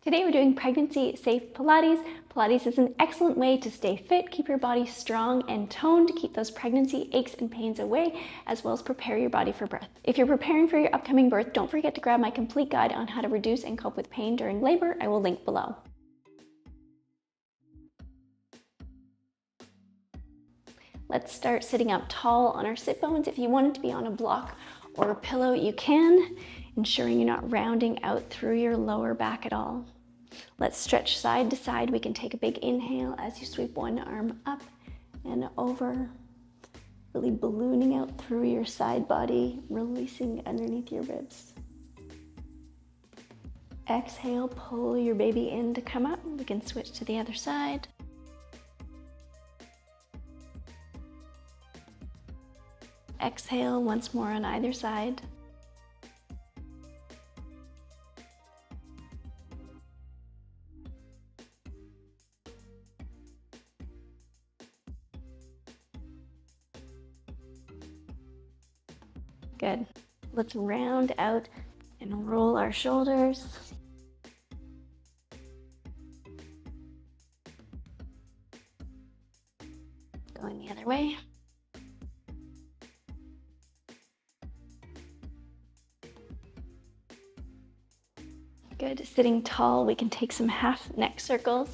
Today we're doing pregnancy safe Pilates. Pilates is an excellent way to stay fit, keep your body strong and toned, keep those pregnancy aches and pains away, as well as prepare your body for birth. If you're preparing for your upcoming birth, don't forget to grab my complete guide on how to reduce and cope with pain during labor. I will link below. Let's start sitting up tall on our sit bones. If you want it to be on a block or a pillow, you can, ensuring you're not rounding out through your lower back at all. Let's stretch side to side. We can take a big inhale as you sweep one arm up and over, really ballooning out through your side body, releasing underneath your ribs. Exhale, pull your baby in to come up. We can switch to the other side. Exhale once more on either side. Good. Let's round out and roll our shoulders. Going the other way. Good. Sitting tall, we can take some half neck circles.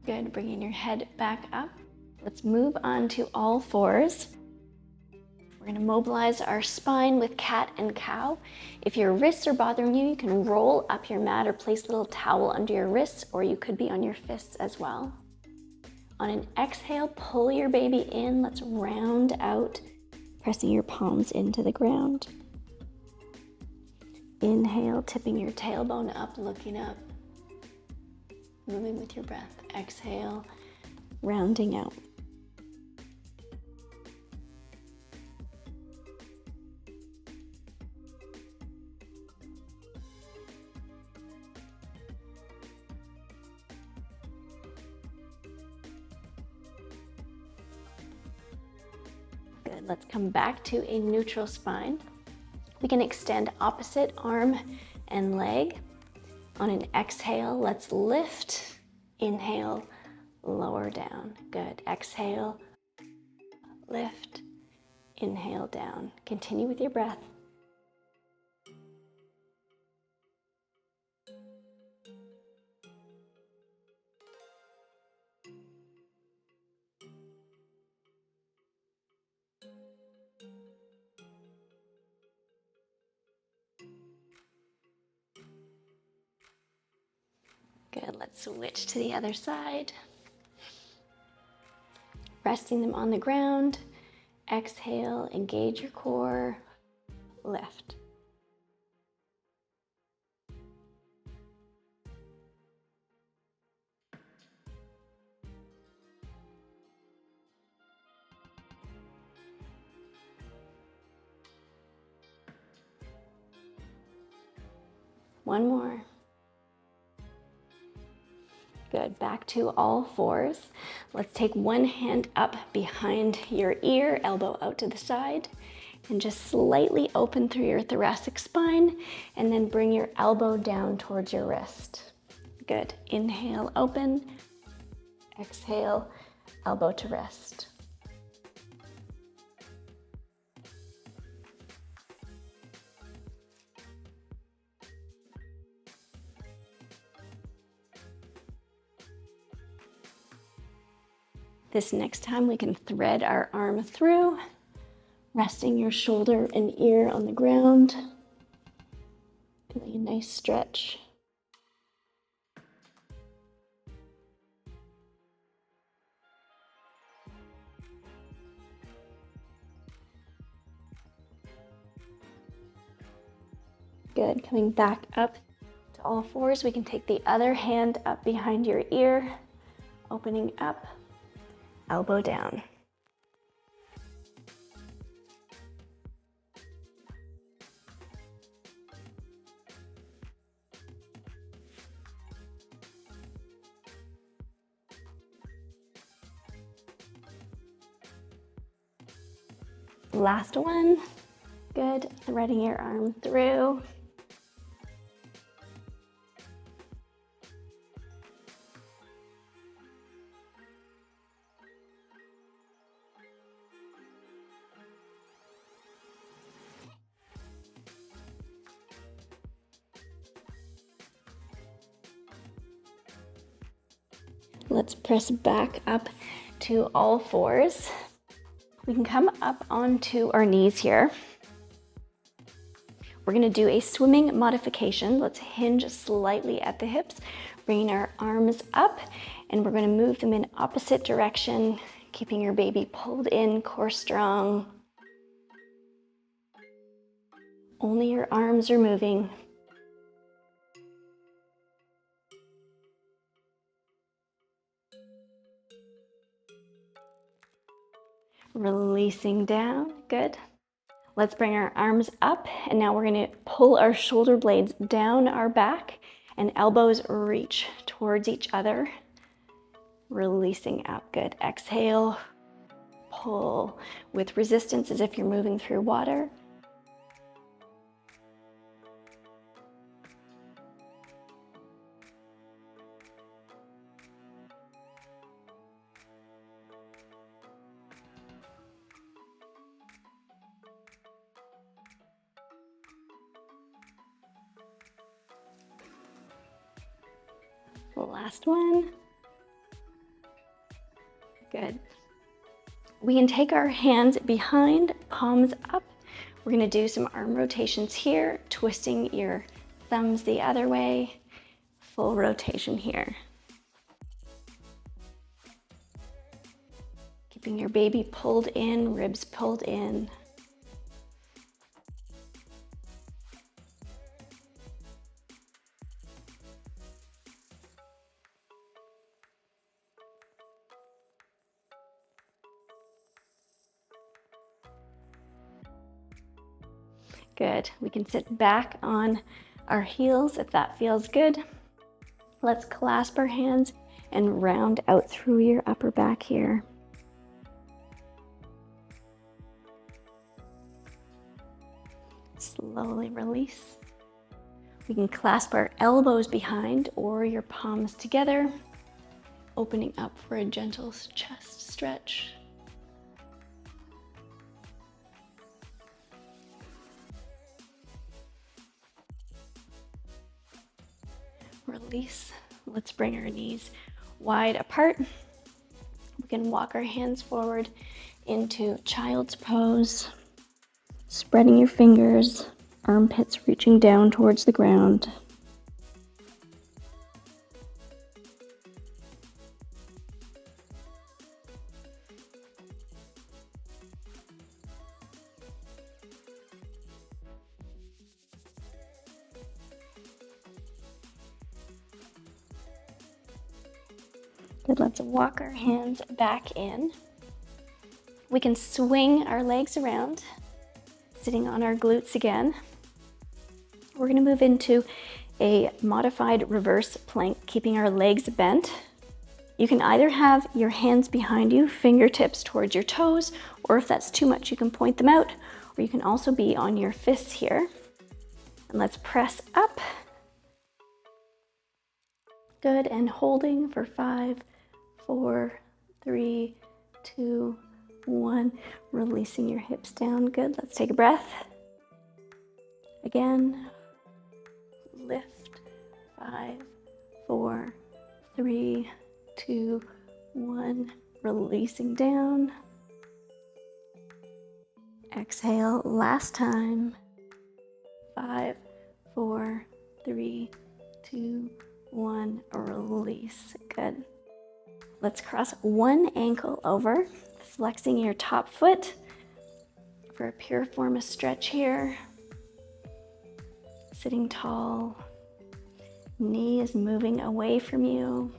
Good. Bringing your head back up. Let's move on to all fours. We're going to mobilize our spine with cat and cow. If your wrists are bothering you, you can roll up your mat or place a little towel under your wrists, or you could be on your fists as well. On an exhale, pull your baby in. Let's round out, pressing your palms into the ground. Inhale, tipping your tailbone up, looking up. Moving with your breath. Exhale, rounding out. Good. Let's come back to a neutral spine. We can extend opposite arm and leg. On an exhale, let's lift. Inhale, lower down. Good. Exhale, lift, inhale down. Continue with your breath. Good. Let's switch to the other side. Resting them on the ground. Exhale, engage your core, lift. One more. Good. Back to all fours. Let's take one hand up behind your ear, elbow out to the side, and just slightly open through your thoracic spine, and then bring your elbow down towards your wrist. Good. Inhale, open. Exhale, elbow to wrist. This next time we can thread our arm through, resting your shoulder and ear on the ground, doing a nice stretch. Good. Coming back up to all fours, we can take the other hand up behind your ear, opening up, elbow down. Last one. Good. Threading your arm through. Let's press back up to all fours. We can come up onto our knees here. We're gonna do a swimming modification. Let's hinge slightly at the hips, bringing our arms up, and we're gonna move them in opposite direction, keeping your baby pulled in, core strong. Only your arms are moving. Releasing down, good. Let's bring our arms up, and now we're gonna pull our shoulder blades down our back and elbows reach towards each other. Releasing up, good. Exhale, pull with resistance as if you're moving through water. The last one. Good. We can take our hands behind, palms up. We're gonna do some arm rotations here, twisting your thumbs the other way. Full rotation here. Keeping your baby pulled in, ribs pulled in. Good. We can sit back on our heels if that feels good. Let's clasp our hands and round out through your upper back here. Slowly release. We can clasp our elbows behind or your palms together, opening up for a gentle chest stretch. Release. Let's bring our knees wide apart. We can walk our hands forward into child's pose, spreading your fingers, armpits reaching down towards the ground. Good, let's walk our hands back in. We can swing our legs around, sitting on our glutes again. We're gonna move into a modified reverse plank, keeping our legs bent. You can either have your hands behind you, fingertips towards your toes, or if that's too much, you can point them out, or you can also be on your fists here. And let's press up. Good, and holding for 5, 4, 3, 2, 1. Releasing your hips down. Good. Let's take a breath. Again. Lift. 5, 4, 3, 2, 1. Releasing down. Exhale. Last time. 5, 4, 3, 2, 1. Release. Good. Let's cross one ankle over, flexing your top foot for a piriformis stretch here. Sitting tall, knee is moving away from you.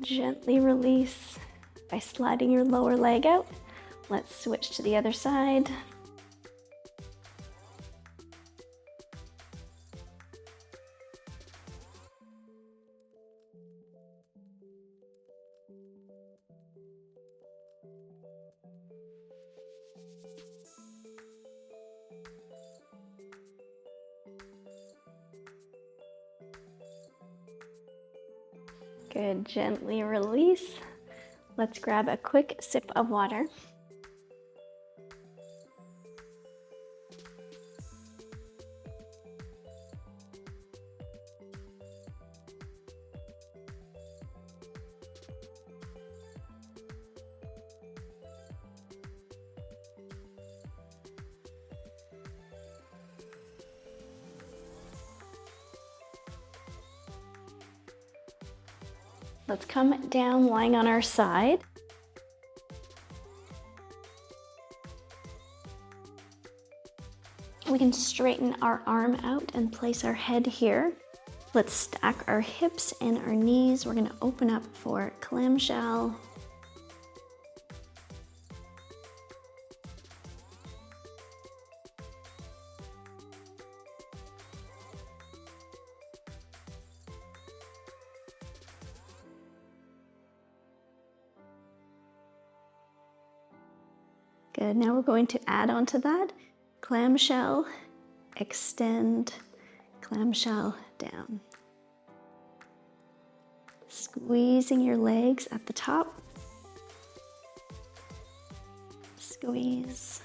Gently release by sliding your lower leg out. Let's switch to the other side. Good, gently release. Let's grab a quick sip of water. Let's come down lying on our side. We can straighten our arm out and place our head here. Let's stack our hips and our knees. We're gonna open up for clamshell. Good, now we're going to add on to that, clamshell, extend, clamshell down. Squeezing your legs at the top. Squeeze.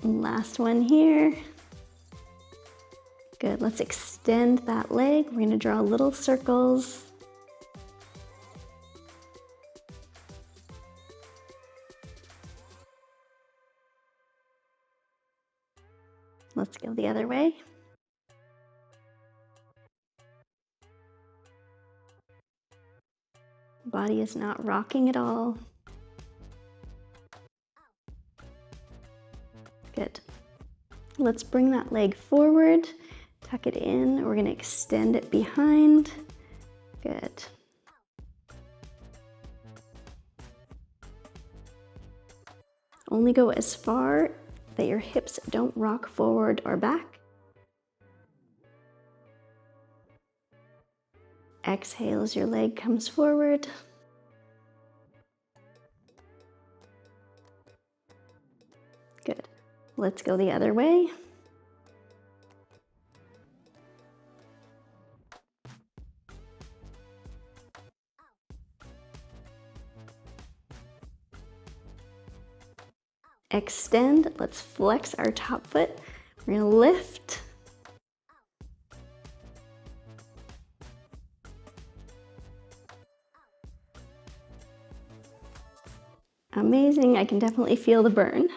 Last one here. Good, let's extend that leg. We're gonna draw little circles. Let's go the other way. Body is not rocking at all. Good. Let's bring that leg forward, tuck it in. We're gonna extend it behind. Good. Only go as far that your hips don't rock forward or back. Exhale as your leg comes forward. Good. Let's go the other way. Extend, let's flex our top foot. We're gonna lift. Amazing, I can definitely feel the burn.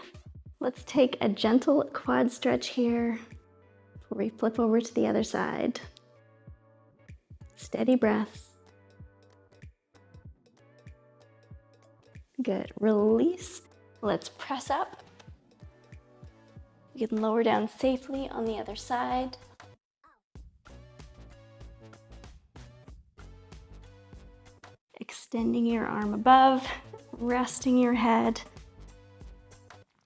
Let's take a gentle quad stretch here before we flip over to the other side. Steady breath. Good, release. Let's press up. You can lower down safely on the other side. Extending your arm above, resting your head.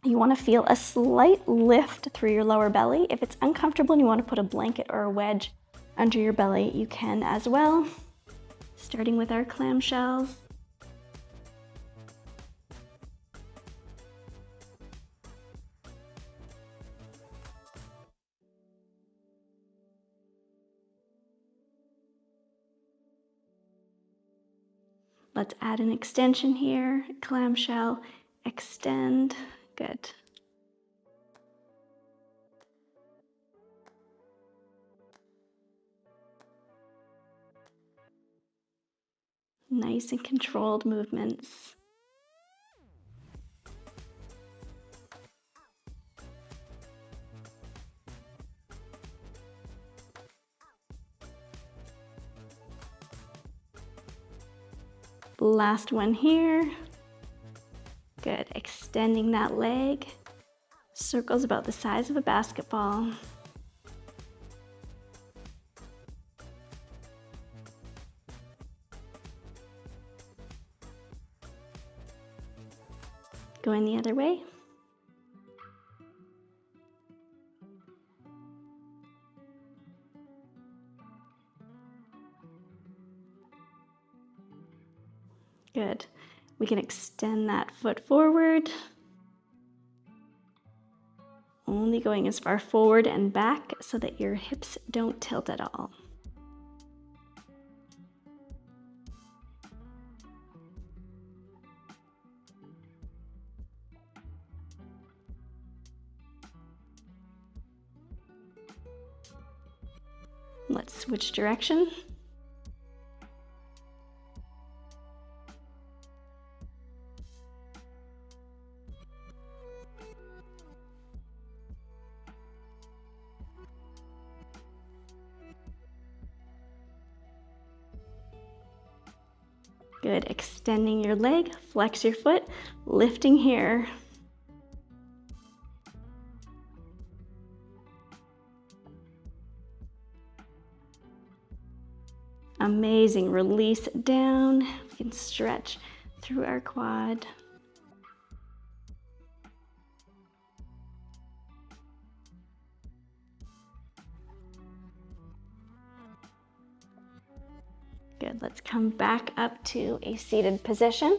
You want to feel a slight lift through your lower belly. If it's uncomfortable and you want to put a blanket or a wedge under your belly, you can as well. Starting with our clamshells. Let's add an extension here, clamshell, extend, good. Nice and controlled movements. Last one here. Good, extending that leg. Circles about the size of a basketball. Going the other way. Good. We can extend that foot forward. Only going as far forward and back so that your hips don't tilt at all. Let's switch direction. Good, extending your leg, flex your foot, lifting here. Amazing, release down. We can stretch through our quad. Good, let's come back up to a seated position.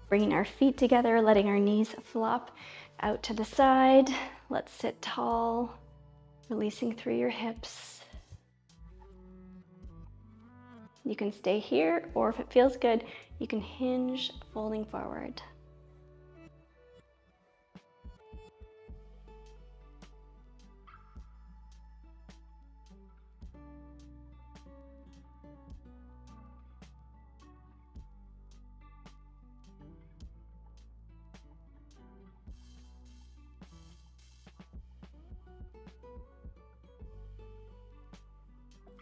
Bringing our feet together, letting our knees flop out to the side. Let's sit tall, releasing through your hips. You can stay here, or if it feels good, you can hinge, folding forward.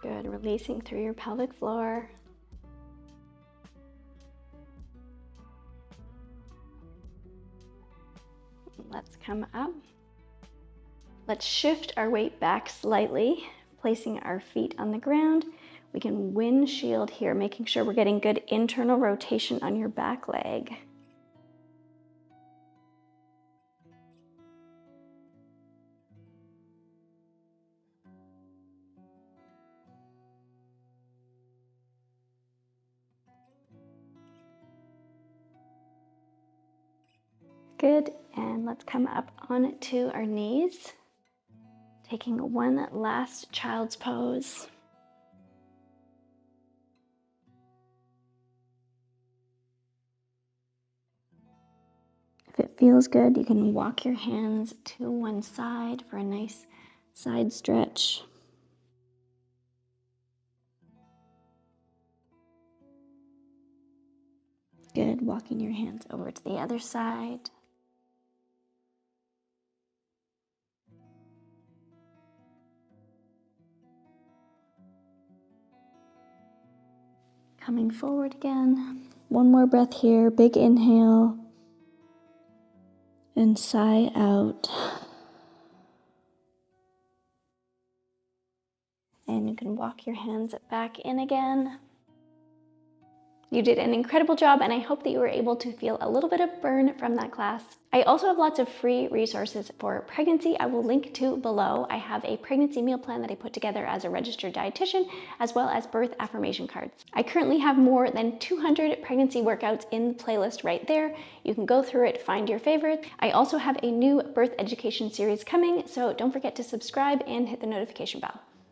Good, releasing through your pelvic floor. Let's come up. Let's shift our weight back slightly, placing our feet on the ground. We can windshield here, making sure we're getting good internal rotation on your back leg. Good, and let's come up onto our knees, taking one last child's pose. If it feels good, you can walk your hands to one side for a nice side stretch. Good, walking your hands over to the other side. Coming forward again. One more breath here, big inhale. And sigh out. And you can walk your hands back in again. You did an incredible job, and I hope that you were able to feel a little bit of burn from that class. I also have lots of free resources for pregnancy I will link to below. I have a pregnancy meal plan that I put together as a registered dietitian, as well as birth affirmation cards. I currently have more than 200 pregnancy workouts in the playlist right there. You can go through it, find your favorite. I also have a new birth education series coming, so don't forget to subscribe and hit the notification bell.